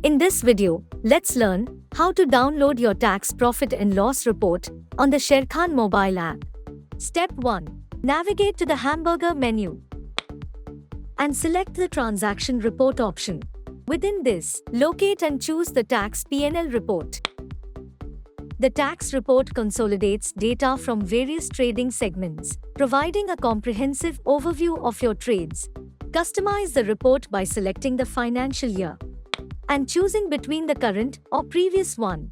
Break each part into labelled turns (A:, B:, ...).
A: In this video, let's learn how to download your tax profit and loss report on the Sharekhan mobile app. Step 1. Navigate to the hamburger menu and select the transaction report option. Within this, locate and choose the tax P&L report. The tax report consolidates data from various trading segments, providing a comprehensive overview of your trades. Customize the report by selecting the financial year and choosing between the current or previous one.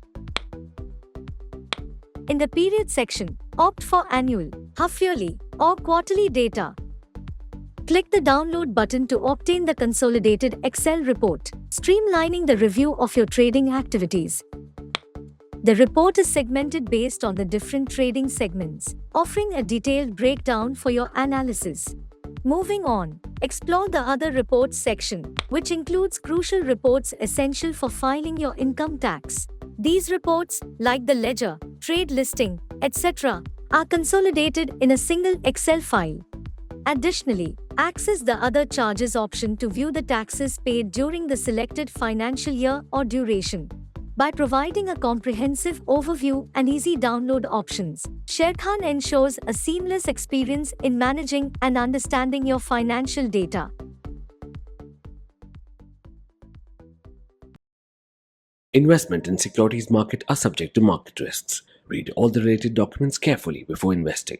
A: In the period section, opt for annual, half-yearly, or quarterly data. Click the download button to obtain the consolidated Excel report, streamlining the review of your trading activities. The report is segmented based on the different trading segments, offering a detailed breakdown for your analysis. Moving on, explore the Other Reports section, which includes crucial reports essential for filing your income tax. These reports, like the ledger, trade listing, etc., are consolidated in a single Excel file. Additionally, access the Other Charges option to view the taxes paid during the selected financial year or duration. By providing a comprehensive overview and easy download options, Sharekhan ensures a seamless experience in managing and understanding your financial data.
B: Investment in securities market are subject to market risks. Read all the related documents carefully before investing.